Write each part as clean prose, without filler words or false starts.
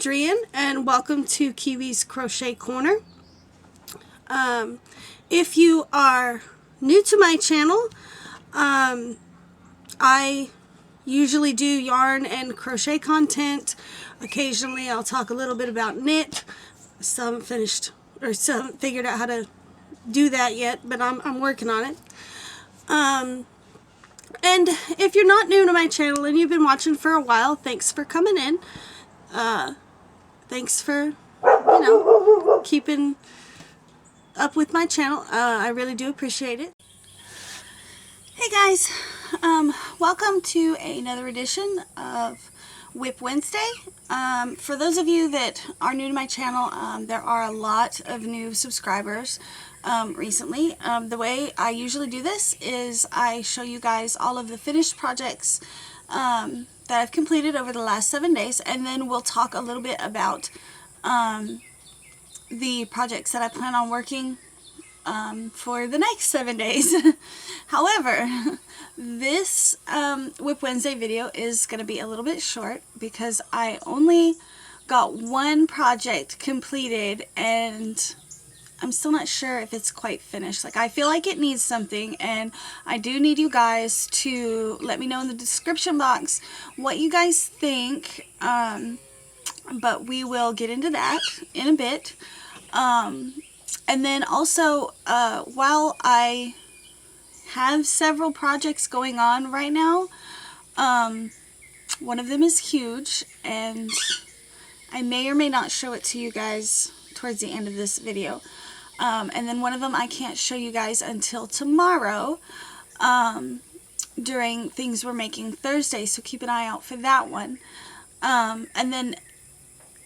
Adrian, and welcome to Kiwi's Crochet Corner. If you are new to my channel, I usually do yarn and crochet content. Occasionally I'll talk a little bit about knit. Still haven't finished or still haven't figured out how to do that yet, but I'm working on it. And if you're not new to my channel and you've been watching for a while, thanks for coming in. Thanks for, keeping up with my channel. I really do appreciate it. Hey guys, welcome to another edition of WIP Wednesday. For those of you that are new to my channel, there are a lot of new subscribers recently. The way I usually do this is I show you guys all of the finished projects that I've completed over the last 7 days, and then we'll talk a little bit about the projects that I plan on working for the next 7 days. However, this WIP Wednesday video is going to be a little bit short because I only got one project completed and I'm still not sure if it's quite finished. Like, I feel like it needs something, and I do need you guys to let me know in the description box what you guys think, but we will get into that in a bit. And then also, while I have several projects going on right now, one of them is huge, and I may or may not show it to you guys towards the end of this video. And then one of them I can't show you guys until tomorrow during Things We're Making Thursday, so keep an eye out for that one. And then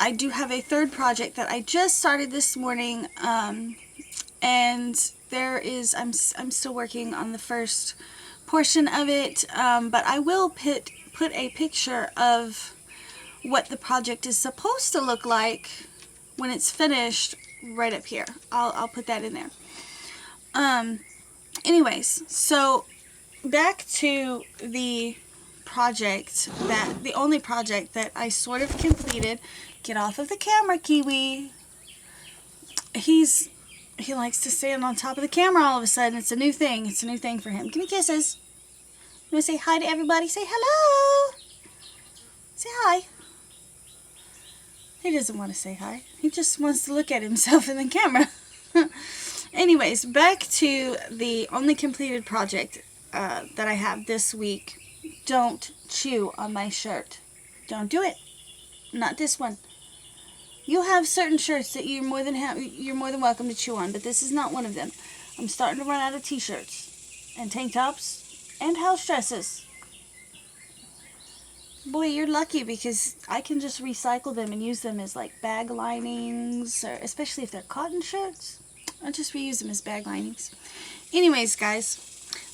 I do have a third project that I just started this morning, and I'm still working on the first portion of it, but I will put a picture of what the project is supposed to look like when it's finished right up here. I'll put that in there. Anyways, so back to the only project that I sort of completed. Get off of the camera, Kiwi. He likes to stand on top of the camera all of a sudden. It's a new thing. It's a new thing for him. Give me kisses. You want to say hi to everybody? Say hello. Say hi. He doesn't want to say hi. He just wants to look at himself in the camera. Anyways, back to the only completed project that I have this week. Don't chew on my shirt. Don't do it. Not this one. You have certain shirts that you're more than welcome to chew on, but this is not one of them. I'm starting to run out of t-shirts and tank tops and house dresses. Boy, you're lucky because I can just recycle them and use them as like bag linings, or especially if they're cotton shirts. I'll just reuse them as bag linings. Anyways, guys,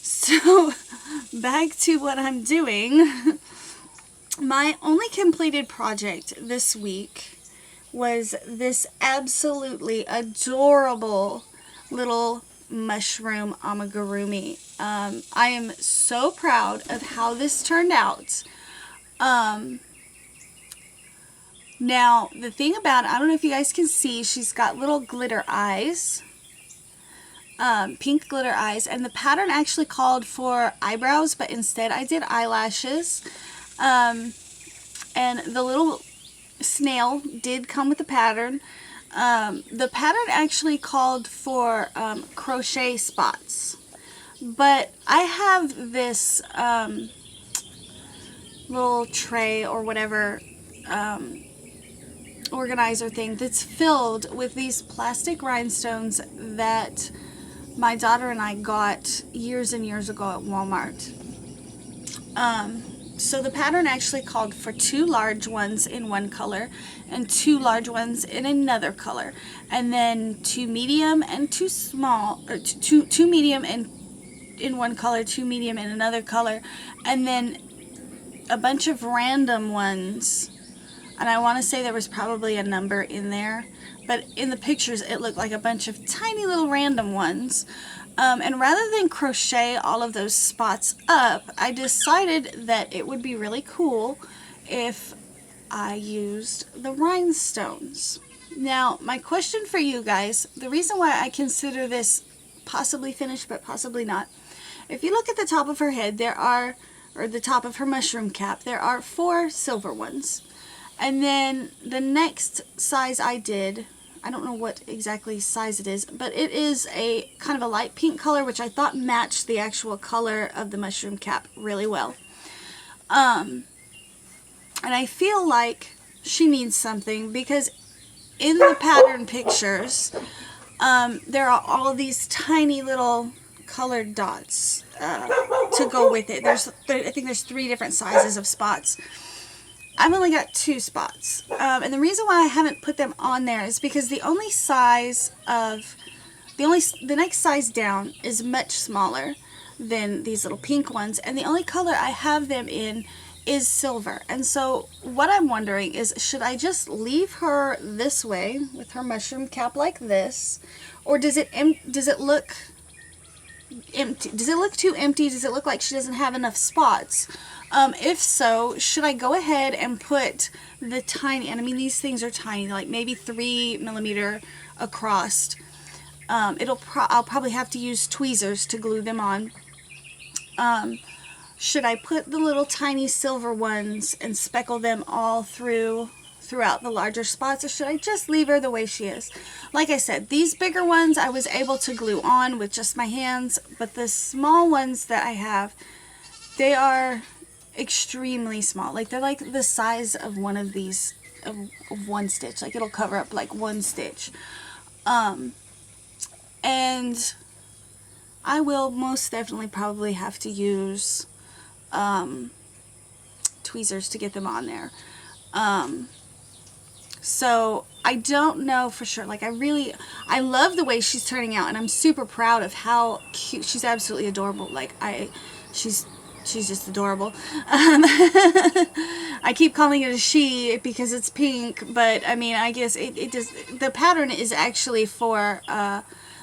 so back to what I'm doing. My only completed project this week was this absolutely adorable little mushroom amigurumi. I am so proud of how this turned out. Now, the thing about it, I don't know if you guys can see, she's got little glitter eyes, pink glitter eyes, and the pattern actually called for eyebrows, but instead I did eyelashes. And the little snail did come with the pattern. The pattern actually called for crochet spots, but I have this little tray or whatever organizer thing that's filled with these plastic rhinestones that my daughter and I got years and years ago at Walmart. So the pattern actually called for 2 large ones in one color and 2 large ones in another color, and then 2 medium and 2 small, or 2 medium and in one color, 2 medium in another color, and then a bunch of random ones. And I want to say there was probably a number in there, but in the pictures it looked like a bunch of tiny little random ones. And rather than crochet all of those spots up, I decided that it would be really cool if I used the rhinestones. Now, my question for you guys, the reason why I consider this possibly finished but possibly not, if you look at the top of her head, or the top of her mushroom cap, there are 4 silver ones. And then the next size I did, I don't know what exactly size it is, but it is a kind of a light pink color, which I thought matched the actual color of the mushroom cap really well. And I feel like she needs something, because in the pattern pictures, there are all these tiny little colored dots to go with it. I think there's 3 different sizes of spots. I've only got 2 spots, and the reason why I haven't put them on there is because the next size down is much smaller than these little pink ones, and the only color I have them in is silver. And so what I'm wondering is, should I just leave her this way with her mushroom cap like this, or does it look empty? Does it look too empty? Does it look like she doesn't have enough spots? If so, should I go ahead and put the tiny, and I mean these things are tiny, like maybe 3mm across. I'll probably have to use tweezers to glue them on. Should I put the little tiny silver ones and speckle them all throughout the larger spots, or should I just leave her the way she is? Like I said, these bigger ones I was able to glue on with just my hands, but the small ones that I have, they are extremely small. Like, they're like the size of one of these, of one stitch. Like, it'll cover up like one stitch. And I will most definitely probably have to use tweezers to get them on there. So I don't know for sure. Like, I love the way she's turning out, and I'm super proud of how cute. She's absolutely adorable. Like, she's just adorable. I keep calling it a she because it's pink, but I mean, I guess it does. The pattern is actually for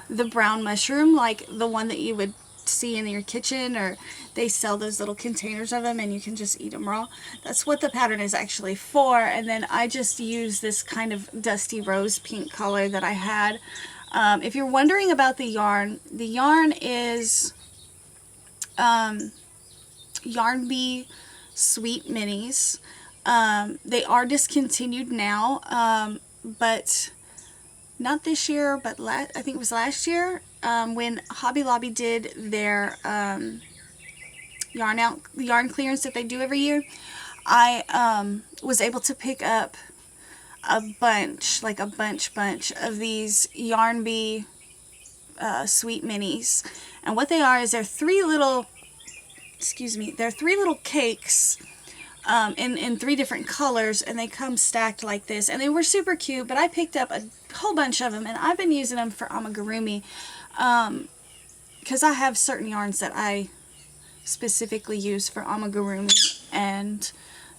the brown mushroom, like the one that you would see in your kitchen, or they sell those little containers of them and you can just eat them raw. That's what the pattern is actually for. And then I just use this kind of dusty rose pink color that I had. If you're wondering about the yarn is Yarn Bee Sweet Minis. They are discontinued now, but not this year, but I think it was last year, when Hobby Lobby did their yarn clearance that they do every year. I was able to pick up a bunch, like a bunch of these Yarn Bee Sweet Minis, and what they are is they're 3 little cakes in 3 different colors, and they come stacked like this, and they were super cute. But I picked up a whole bunch of them, and I've been using them for amigurumi, because I have certain yarns that I specifically use for amigurumi, and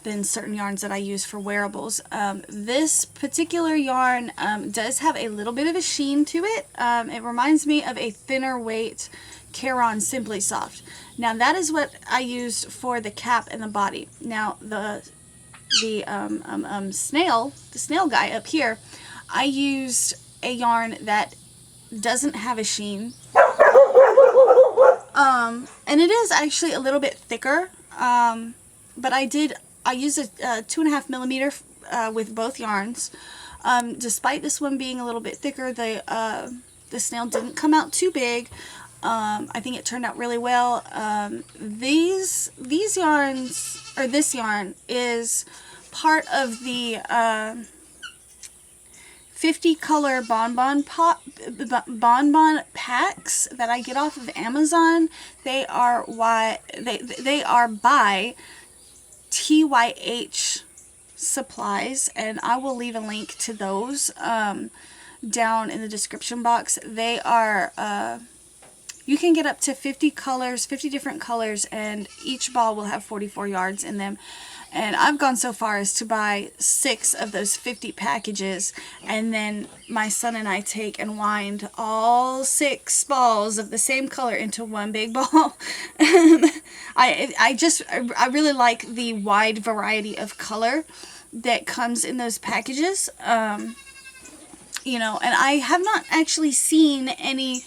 then certain yarns that I use for wearables. This particular yarn does have a little bit of a sheen to it. It reminds me of a thinner weight Caron Simply Soft. Now that is what I used for the cap and the body. Now the snail guy up here, I used a yarn that doesn't have a sheen, and it is actually a little bit thicker, but I used a 2.5mm with both yarns. Despite this one being a little bit thicker, the snail didn't come out too big. I think it turned out really well. These yarns, or this yarn, is part of the 50 color bonbon packs that I get off of Amazon. They are by TYH Supplies, and I will leave a link to those down in the description box. They are you can get up to 50 different colors, and each ball will have 44 yards in them. And I've gone so far as to buy 6 of those 50 packages, and then my son and I take and wind all 6 balls of the same color into one big ball. I really like the wide variety of color that comes in those packages. You know, and I have not actually seen any,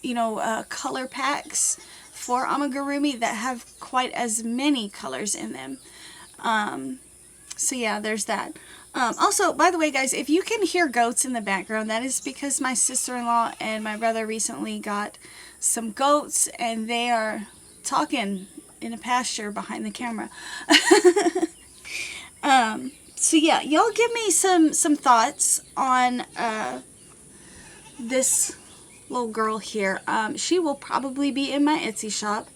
you know, color packs for amigurumi that have quite as many colors in them. So yeah, there's that. Also, by the way, guys, if you can hear goats in the background, that is because my sister-in-law and my brother recently got some goats, and they are talking in a pasture behind the camera. So yeah, y'all give me some thoughts on this little girl here. She will probably be in my Etsy shop.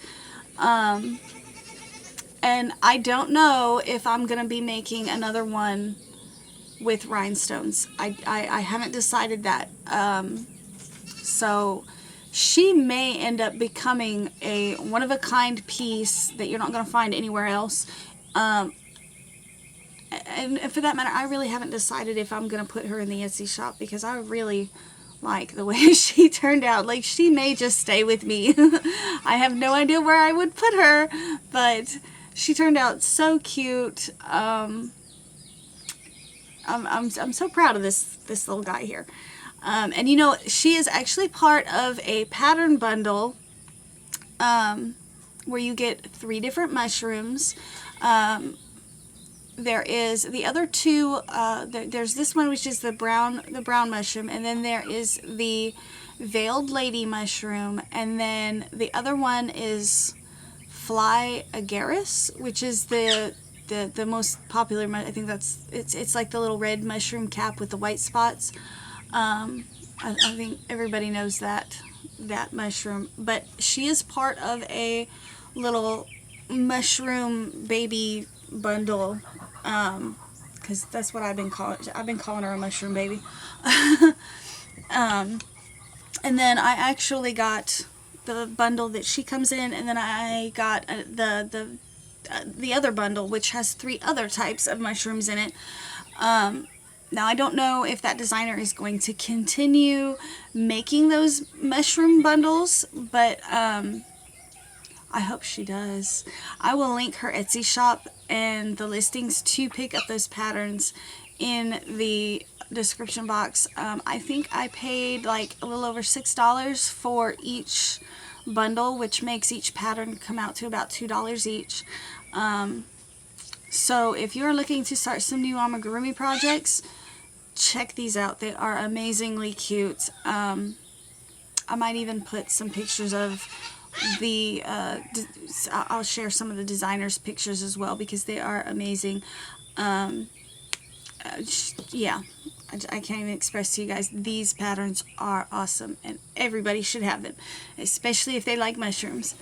And I don't know if I'm going to be making another one with rhinestones. I haven't decided that. So she may end up becoming a one-of-a-kind piece that you're not going to find anywhere else. And for that matter, I really haven't decided if I'm going to put her in the Etsy shop, because I really like the way she turned out. Like, she may just stay with me. I have no idea where I would put her, but she turned out so cute. I'm so proud of this little guy here. And you know, she is actually part of a pattern bundle where you get 3 different mushrooms. There is the other 2, there's this one, which is the brown mushroom, and then there is the veiled lady mushroom, and then the other one is fly agarus, which is the most popular. I think it's like the little red mushroom cap with the white spots. I think everybody knows that mushroom, but she is part of a little mushroom baby bundle, because that's what I've been calling her a mushroom baby. And then I actually got the bundle that she comes in, and then I got the other bundle, which has 3 other types of mushrooms in it. Now, I don't know if that designer is going to continue making those mushroom bundles, but I hope she does. I will link her Etsy shop and the listings to pick up those patterns in the description box. I think I paid like a little over $6 for each bundle, which makes each pattern come out to about $2 each. So if you're looking to start some new amigurumi projects, check these out. They are amazingly cute. I might even put some pictures of the I'll share some of the designers' pictures as well, because they are amazing. Yeah, I can't even express to you guys, these patterns are awesome, and everybody should have them, especially if they like mushrooms.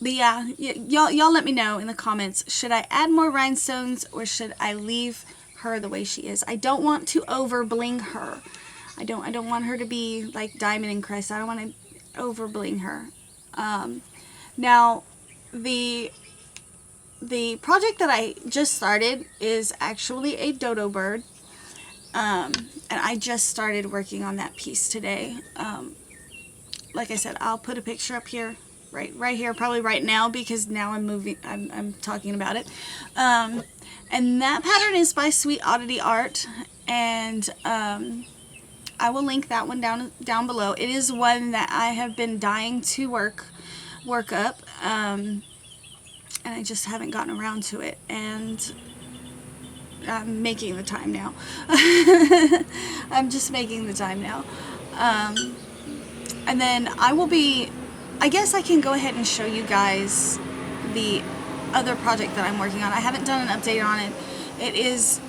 But yeah, y'all let me know in the comments, should I add more rhinestones or should I leave her the way she is? I don't want to over bling her. I don't want her to be like diamond and crest. I don't want to over bling her. Now, the project that I just started is actually a dodo bird. And I just started working on that piece today. Like I said, I'll put a picture up here, right here, probably right now, because now I'm talking about it. And that pattern is by Sweet Oddity Art, and I will link that one down below. It is one that I have been dying to work up, and I just haven't gotten around to it, and I'm making the time now. I'm just making the time now. And then I guess I can go ahead and show you guys the other project that I'm working on. I haven't done an update on it. It is,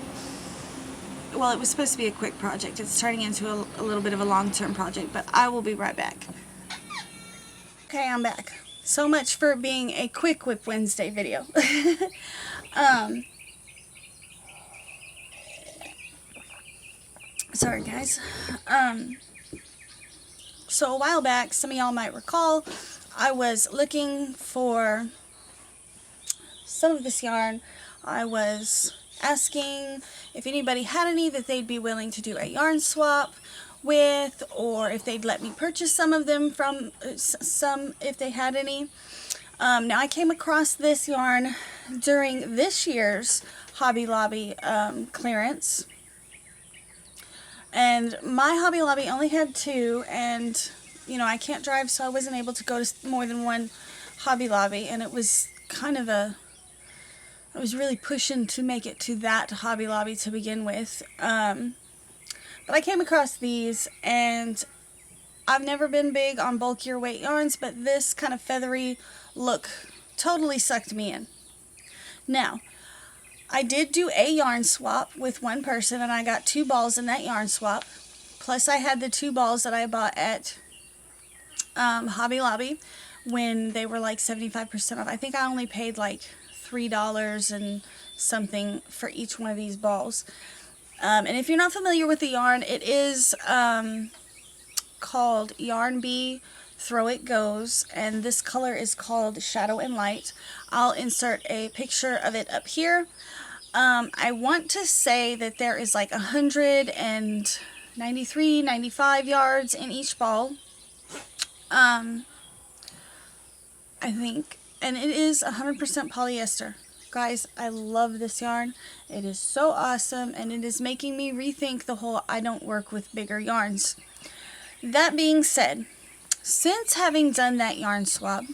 well, it was supposed to be a quick project. It's turning into a little bit of a long-term project, but I will be right back. Okay, I'm back. So much for being a quick WIP Wednesday video. Sorry, guys. So a while back, some of y'all might recall, I was looking for some of this yarn. I was asking if anybody had any that they'd be willing to do a yarn swap with, or if they'd let me purchase some of them from some if they had any. Now I came across this yarn during this year's Hobby Lobby clearance, and my Hobby Lobby only had 2, and you know, I can't drive, so I wasn't able to go to more than one Hobby Lobby, and it was kind of I was really pushing to make it to that Hobby Lobby to begin with. But I came across these, and I've never been big on bulkier weight yarns, but this kind of feathery look totally sucked me in. Now, I did do a yarn swap with one person, and I got 2 balls in that yarn swap. Plus I had the 2 balls that I bought at Hobby Lobby when they were like 75% off. I think I only paid like $3 and something for each one of these balls. And if you're not familiar with the yarn, it is called Yarn Bee Throw It Goes, and this color is called Shadow and Light. I'll insert a picture of it up here. I want to say that there is like 193, 95 yards in each ball. I think, and it is 100% polyester. Guys, I love this yarn. It is so awesome, and it is making me rethink the whole I don't work with bigger yarns. That being said, since having done that yarn swap,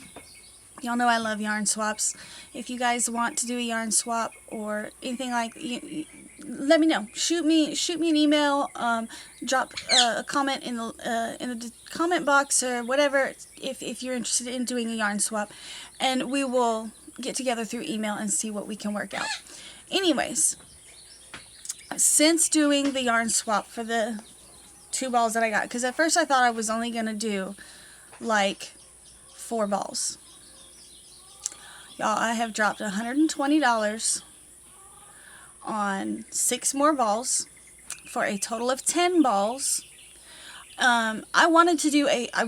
y'all know I love yarn swaps. If you guys want to do a yarn swap or anything like, let me know. Shoot me an email. Drop a comment in the comment box or whatever if you're interested in doing a yarn swap, and we will get together through email and see what we can work out. Anyways, since doing the yarn swap for the 2 balls that I got, because at first I thought I was only gonna do like 4 balls. Y'all, I have dropped $120 on 6 more balls for a total of 10 balls. I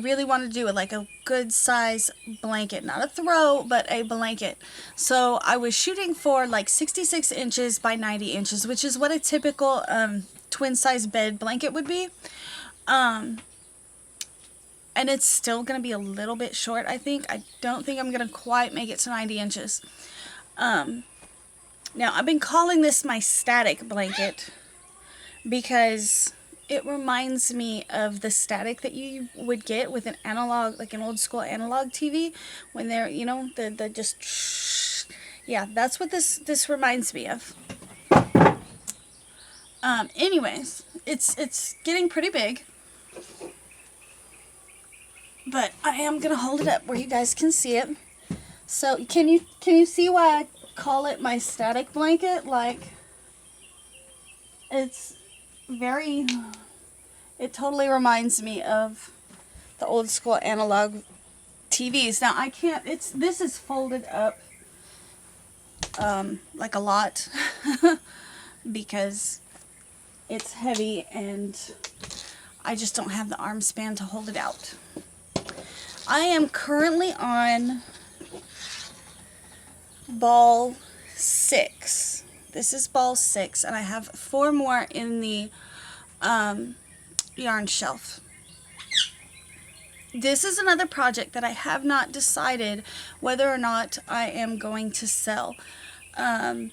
really wanted to do it like a good size blanket, not a throw, but a blanket. So I was shooting for like 66 inches by 90 inches, which is what a typical twin size bed blanket would be. And it's still going to be a little bit short, I think. I don't think I'm going to quite make it to 90 inches. Now, I've been calling this my static blanket because it reminds me of the static that you would get with an analog, like an old school analog TV, when they're, you know, the just, yeah, that's what this reminds me of. Anyways, it's getting pretty big, but I am gonna hold it up where you guys can see it. So can you see why I call it my static blanket? Like, it totally reminds me of the old school analog TVs. Now this is folded up like a lot because it's heavy and I just don't have the arm span to hold it out. I am currently on ball 6. This is ball 6, and I have 4 more in the yarn shelf. This is another project that I have not decided whether or not I am going to sell. I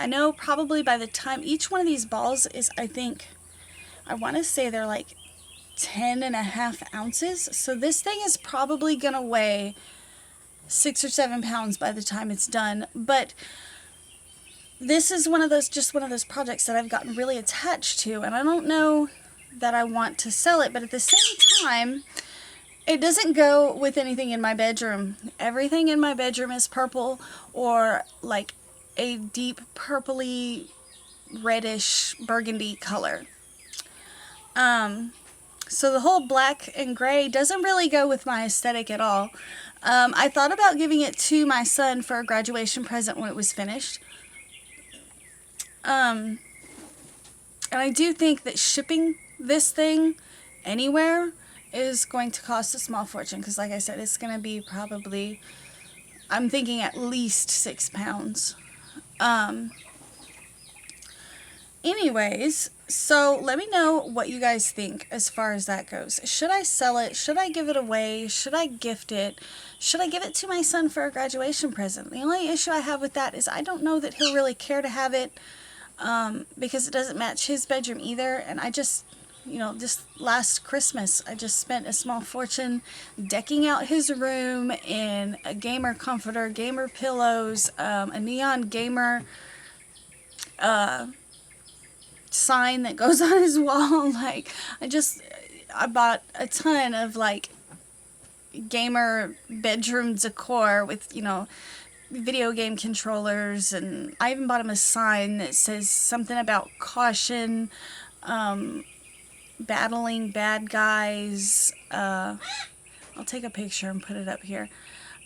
know probably by the time each one of these balls is, I want to say they're like 10.5 ounces. So this thing is probably going to weigh 6 or 7 pounds by the time it's done. But this is just one of those projects that I've gotten really attached to, and I don't know that I want to sell it, but at the same time, it doesn't go with anything in my bedroom. Everything in my bedroom is purple or like a deep purpley reddish burgundy color. So the whole black and gray doesn't really go with my aesthetic at all. I thought about giving it to my son for a graduation present when it was finished. And I do think that shipping this thing anywhere is going to cost a small fortune, because like I said, it's going to be probably, I'm thinking at least 6 pounds. anyways, so let me know what you guys think as far as that goes. Should I sell it? Should I give it away? Should I gift it? Should I give it to my son for a graduation present? The only issue I have with that is I don't know that he'll really care to have it, because it doesn't match his bedroom either. And I just, you know, this last Christmas, I just spent a small fortune decking out his room in a gamer comforter, gamer pillows, a neon gamer sign that goes on his wall. Like, I bought a ton of like gamer bedroom decor with, you know, video game controllers, and I even bought him a sign that says something about caution, battling bad guys. I'll take a picture and put it up here.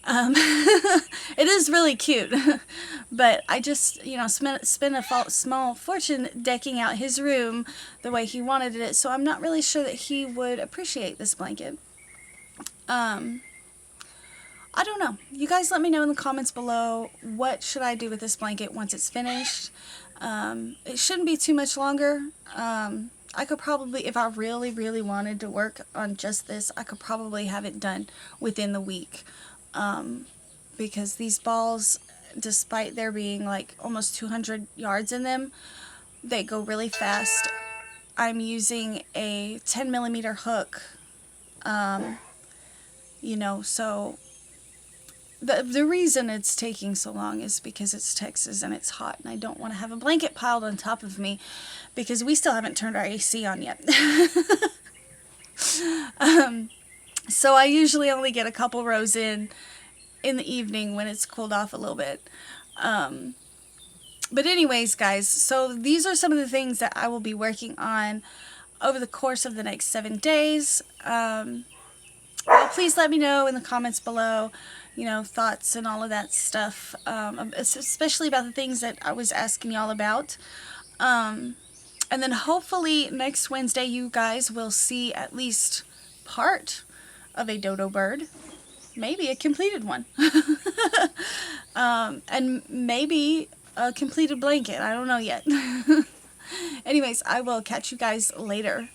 It is really cute, but I just, you know, spent a small fortune decking out his room the way he wanted it, so I'm not really sure that he would appreciate this blanket. I don't know. You guys let me know in the comments below, what should I do with this blanket once it's finished. It shouldn't be too much longer. I could probably, if I really, really wanted to work on just this, I could probably have it done within the week. Because these balls, despite there being like almost 200 yards in them, they go really fast. I'm using a 10mm hook, you know, so the reason it's taking so long is because it's Texas and it's hot, and I don't want to have a blanket piled on top of me because we still haven't turned our AC on yet. So I usually only get a couple rows in the evening when it's cooled off a little bit. But anyways, guys, so these are some of the things that I will be working on over the course of the next 7 days. Please let me know in the comments below, you know, thoughts and all of that stuff, especially about the things that I was asking y'all about. And then hopefully next Wednesday you guys will see at least part of a dodo bird, maybe a completed one, and maybe a completed blanket. I don't know yet. Anyways, I will catch you guys later.